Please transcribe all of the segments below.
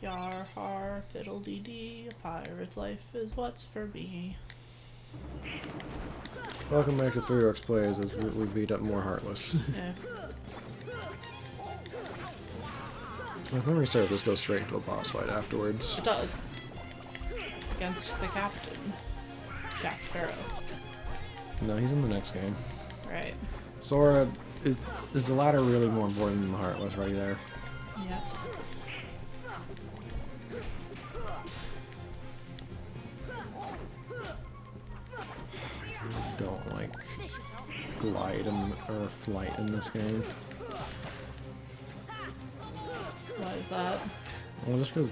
Yar har fiddle dee dee, a pirate's life is what's for me. Welcome back to Three Dorks Plays as we beat up more Heartless. Yeah. If memory serves, this goes straight to a boss fight afterwards. It does. Against the captain. Jack Pharaoh. No, he's in the next game. Right. Sora, is the latter really more important than the Heartless right there? Yes. Don't like glide or flight in this game. Why is that? Well, just because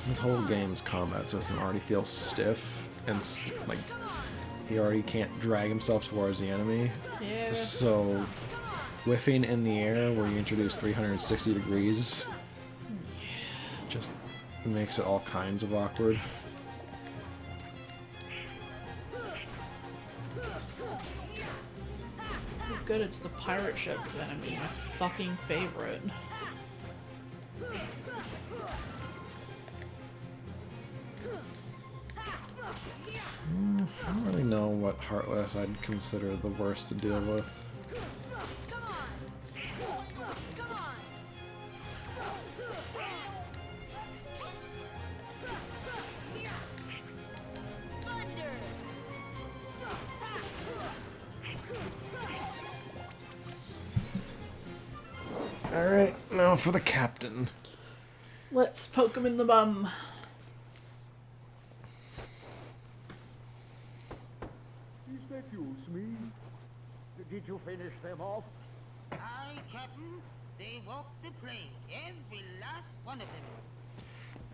this whole game's combat system already feels stiff and like he already can't drag himself towards the enemy. Yeah. So whiffing in the air where you introduce 360 degrees just makes it all kinds of awkward. Good, it's the pirate ship enemy, my fucking favorite. I don't really know what Heartless I'd consider the worst to deal with. Alright, now for the captain. Let's poke him in the bum. Excuse me. Did you finish them off? Aye, Captain. They walked the plank, every last one of them.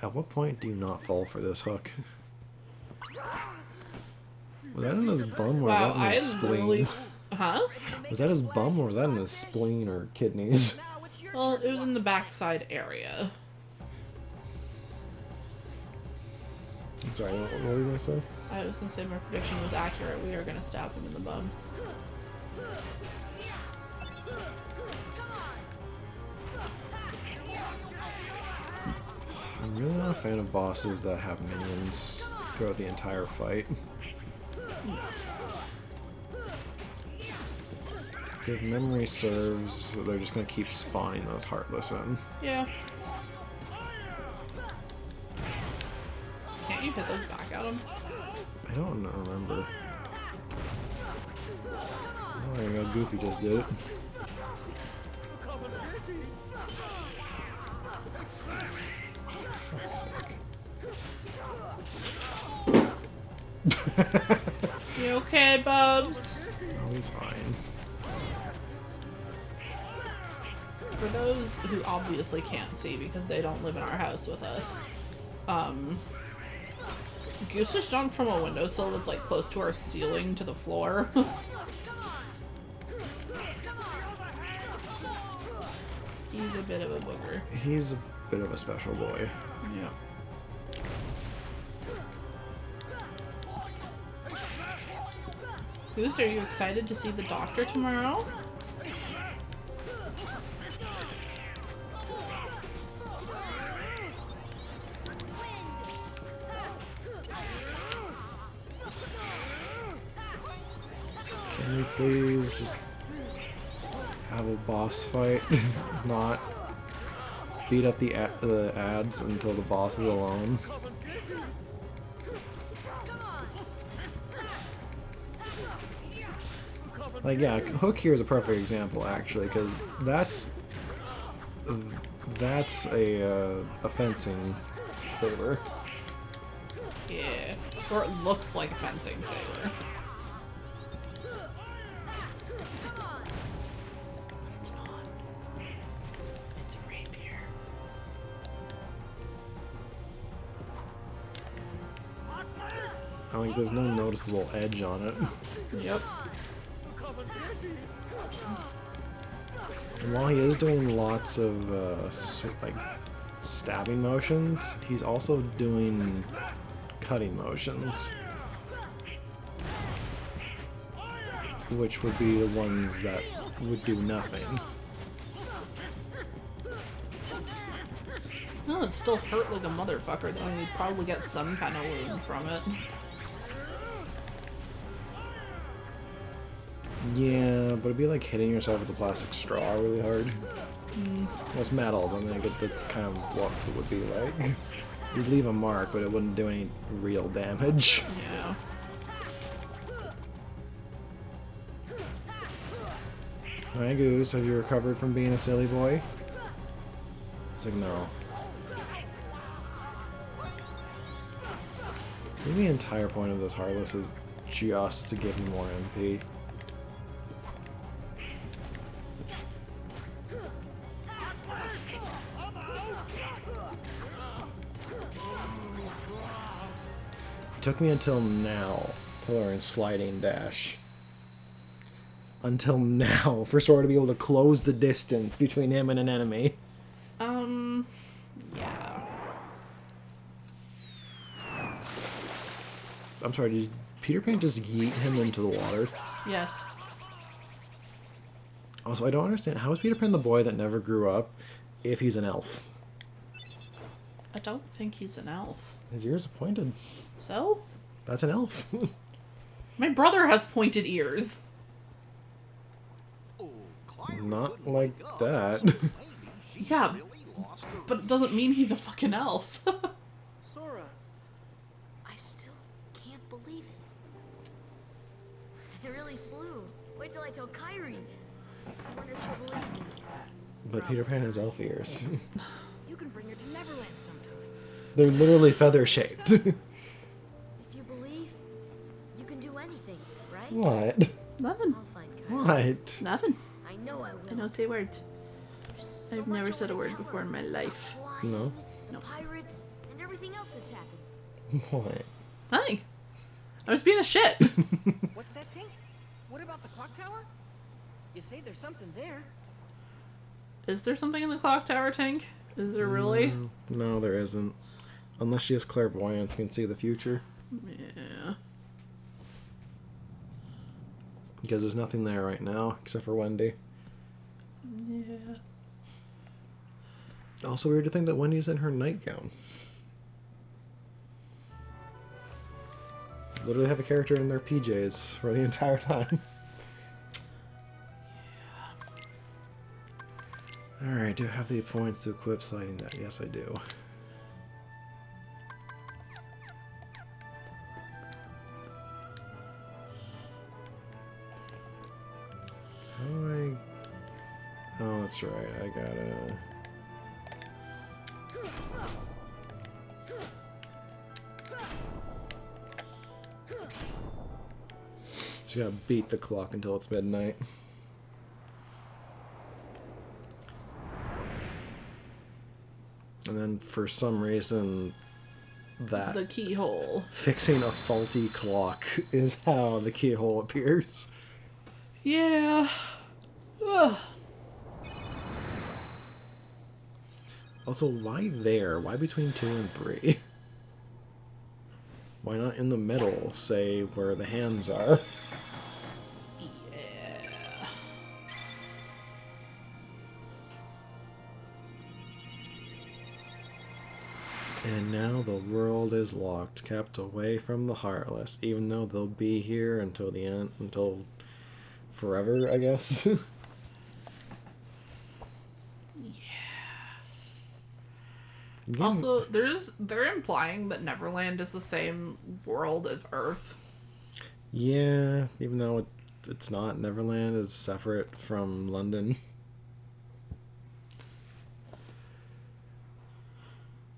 At what point do you not fall for this hook? Was that in his bum or was Wow, that in I his literally... spleen? Huh? Was that his bum or was that in his spleen or kidneys? Well, it was in the backside area. Sorry, what were you gonna say? I was gonna say my prediction was accurate. We are gonna stab him in the bum. I'm really not a fan of bosses that have minions throughout the entire fight. If memory serves, they're just gonna keep spawning those Heartless in. Yeah. Can't you hit those back at him? I don't remember. Oh, there you go, Goofy just did it. You okay, Bubs? Oh, he's fine. For those who obviously can't see because they don't live in our house with us, Goose just jumped from a windowsill that's like close to our ceiling to the floor. He's a bit of a booger. He's a bit of a special boy. Yeah. Goose, are you excited to see the doctor tomorrow? Can we please just have a boss fight? Not beat up the ads until the boss is alone. Like, yeah, Hook here is a perfect example, actually, because that's a fencing saber. Yeah. Or it looks like a fencing saber. It's not. It's a rapier. Like, there's no noticeable edge on it. Yep. And while he is doing lots of like stabbing motions, he's also doing cutting motions, which would be the ones that would do nothing. Oh, it still hurt like a motherfucker, though. You'd probably get some kind of wound from it. Yeah, but it'd be like hitting yourself with a plastic straw really hard. Well, it's metal, but I think that's kind of what it would be like. You'd leave a mark, but it wouldn't do any real damage. Yeah. Hi, Goose. Have you recovered from being a silly boy? It's like, no. I think the entire point of this Heartless is just to give you more MP. It took me until now to learn Sliding Dash. Until now, for Sora to be able to close the distance between him and an enemy. Yeah. I'm sorry, did Peter Pan just yeet him into the water? Yes. Also, I don't understand, how is Peter Pan the boy that never grew up if he's an elf? I don't think he's an elf. His ears are pointed. So? That's an elf. My brother has pointed ears. Not like that. Yeah, but it doesn't mean he's a fucking elf. Sora. I still can't believe it. It really flew. Wait till I tell Kyrie. I wonder if she'll believe me. But Peter Pan has elf ears. You can bring her to Neverland sometime. They're literally feather-shaped. If you believe, you can do anything, right? What? Nothing. I'll find Kyrie. What? Nothing. I know I will. I don't say words. So I've much never I said a wanna word tell before her. in my life. Flying, No? No. Pirates, and everything else that's happened. What? Nothing. I was being a shit. What's that, Tink? What about the clock tower? You say there's something there. Is there something in the clock tower, Tank? Is there really? No, there isn't. Unless she has clairvoyance, can see the future. Yeah. Because there's nothing there right now, except for Wendy. Yeah. Also weird to think that Wendy's in her nightgown. Literally have a character in their PJs for the entire time. Alright, do I have the points to equip Sliding Dash? Yes, I do. How do I... Oh, that's right, I gotta... Just gotta beat the clock until it's midnight. And then for some reason that The keyhole. fixing a faulty clock is how the keyhole appears. Yeah. Ugh. Also, why there? Why between 2 and 3? Why not in the middle, say, where the hands are? Yeah. And now the world is locked, kept away from the Heartless, even though they'll be here until the end, until forever, I guess. Yeah. Also, they're implying that Neverland is the same world as Earth. Yeah, even though it's not. Neverland is separate from London.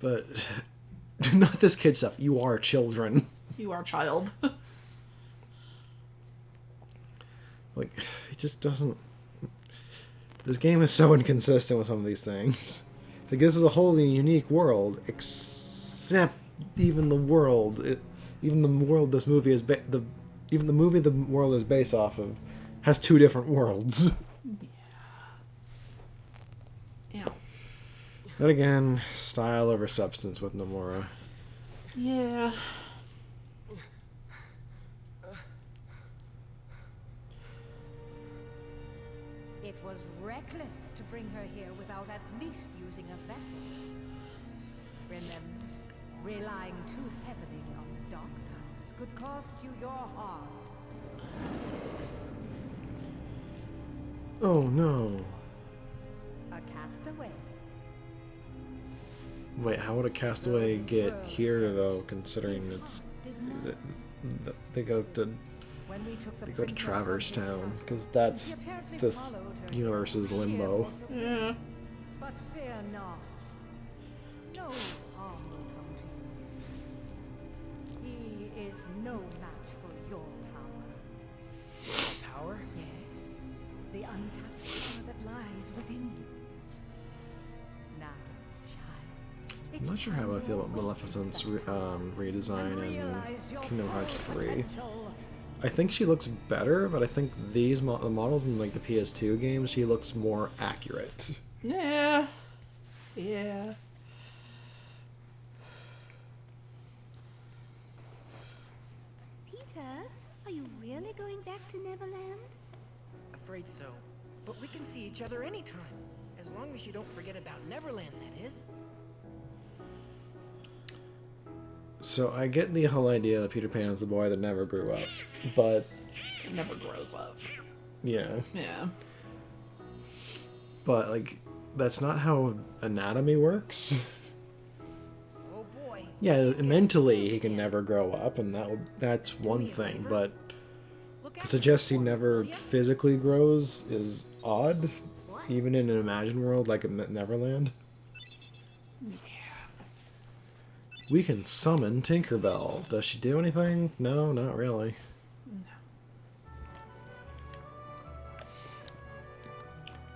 But not this kid stuff. You are children. You are child. Like, it just doesn't... This game is so inconsistent with some of these things. Like, this is a wholly unique world, except even the world... even the world this movie is... even the movie the world is based off of has 2 different worlds. Yeah. But again, style over substance with Nomura. Yeah. It was reckless to bring her here without at least using a vessel. Relying too heavily on the dark powers could cost you your heart. Oh no. A castaway. Wait, how would a castaway get here though, considering it's they go to When we took the they go to princess Traverse from his Town castle, because that's he apparently this followed her universe's to limbo. share for Yeah. But fear not. No harm will come to you. He is no match for your power. Power? Yes, the untapped power that lies within you. Now, child. I'm not sure how I feel about Maleficent's redesign in Kingdom Hearts 3. I think she looks better, but I think these the models in like the PS2 games, she looks more accurate. Yeah. Yeah. Peter, are you really going back to Neverland? Afraid so. But we can see each other anytime. As long as you don't forget about Neverland, that is. So I get the whole idea that Peter Pan is the boy that never grew up, but It never grows up. yeah, Yeah. but like that's not how anatomy works. Oh boy. Yeah, mentally he can never grow up, and that's one thing, but Look to out suggest he for it, never will ya? physically grows is odd, even in an imagined world like Neverland. We can summon Tinkerbell. Does she do anything? No, not really.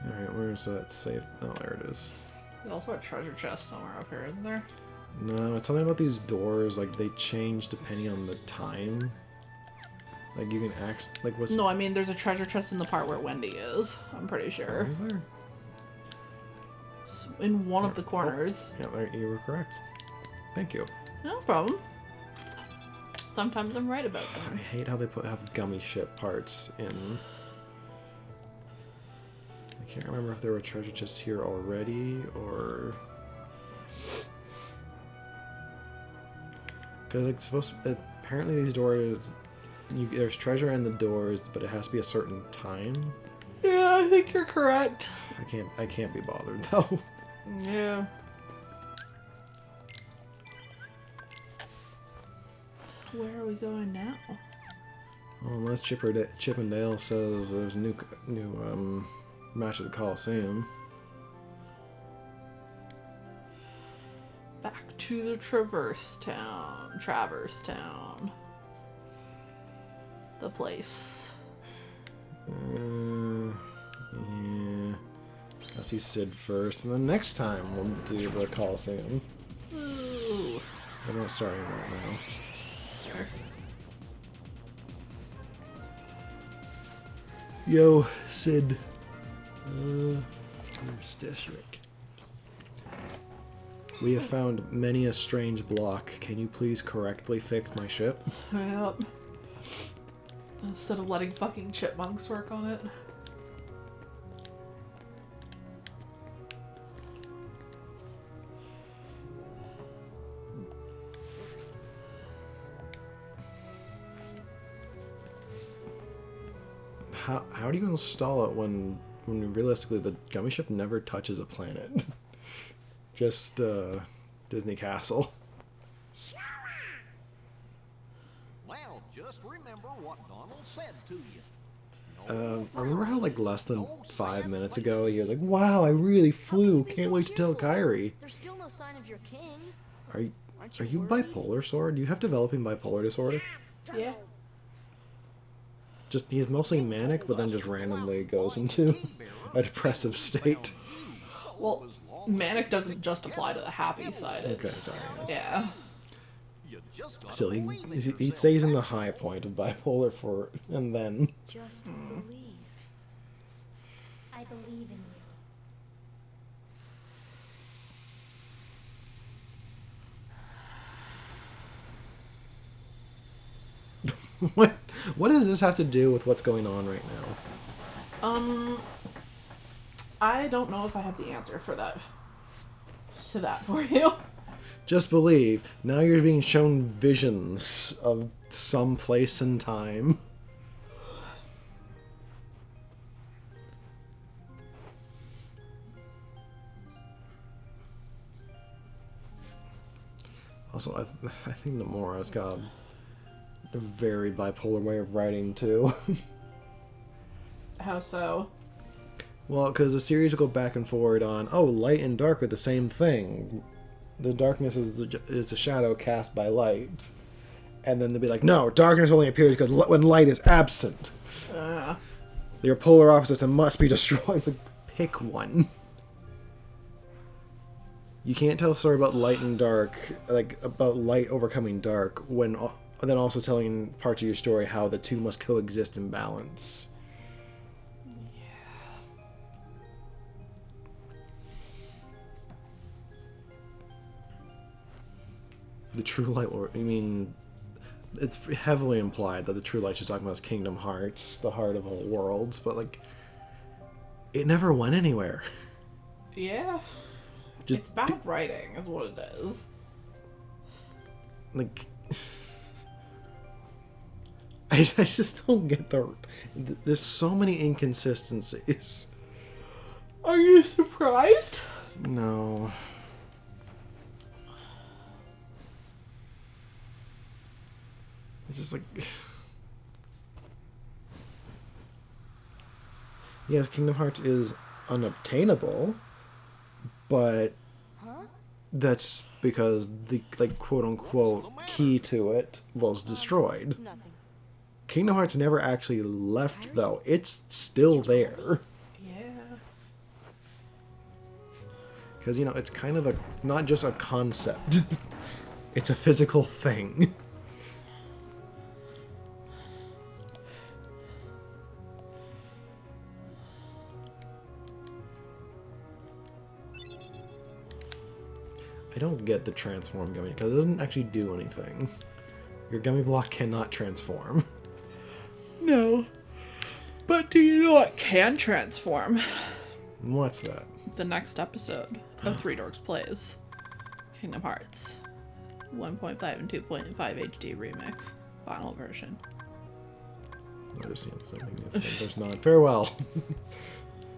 Alright, where's that safe? Oh, there it is. There's also a treasure chest somewhere up here, isn't there? No, it's something about these doors, like they change depending on the time. Like you can act like what's No, I mean there's a treasure chest in the part where Wendy is. I'm pretty sure. Is there? In one of the corners. Yeah, you were correct. Thank you. No problem. Sometimes I'm right about I things. hate how they have gummy ship parts in. I can't remember if there were treasure chests here already or. Because it's supposed to, apparently these doors, there's treasure in the doors, but it has to be a certain time. Yeah, I think you're correct. I can't be bothered though. Yeah. Where are we going now? Well, unless Chip and Dale says there's a new match at the Coliseum. Back to the Traverse Town. The place. Yeah. I'll see Sid first, and then next time we'll do the Coliseum. Ooh. I'm not starting that now. Sure. Yo, Sid. First district. We have found many a strange block. Can you please correctly fix my ship? Yep. Instead of letting fucking chipmunks work on it. How do you install it when realistically the gummy ship never touches a planet? Just Disney Castle. Well, just remember what Donald said to you. I remember how like less than 5 minutes ago he was like, "Wow, I really flew! Can't wait to tell Kyrie." There's still no sign of your king. Are you bipolar, Sword? Do you have developing bipolar disorder? Yeah. Just he's mostly manic, but then just randomly goes into a depressive state. Well, manic doesn't just apply to the happy side. Okay, It's, sorry. yeah. Still, he stays in the high point of bipolar for, and then. Just believe. I believe in you. What does this have to do with what's going on right now? I don't know if I have the answer for that. To that for you. Just believe. Now you're being shown visions of some place and time. Also, I think Nomura's got a very bipolar way of writing, too. How so? Well, because the series will go back and forward on, oh, light and dark are the same thing. The darkness is a shadow cast by light. And then they'll be like, no, darkness only appears because when light is absent. They're polar opposites and must be destroyed. It's like, pick one. You can't tell a story about light and dark, like about light overcoming dark, when then also telling parts of your story how the two must coexist in balance. The true light, I mean, it's heavily implied that the true light she's talking about is Kingdom Hearts, the heart of all worlds, but like, it never went anywhere. Yeah. It's bad writing, is what it is. Like, I just don't get there's so many inconsistencies. Are you surprised? No. It's just like... Yes, Kingdom Hearts is unobtainable, but that's because the, like, quote-unquote key to it was destroyed. Kingdom Hearts never actually left, though. It's still there. Yeah. Because, you know, it's kind of not just a concept. It's a physical thing. I don't get the transform gummy, because it doesn't actually do anything. Your gummy block cannot transform. No. But do you know what can transform? What's that? The next episode of Three Dorks Plays Kingdom Hearts 1.5 and 2.5 HD Remix Final version. I just seen something different. There's not. Farewell.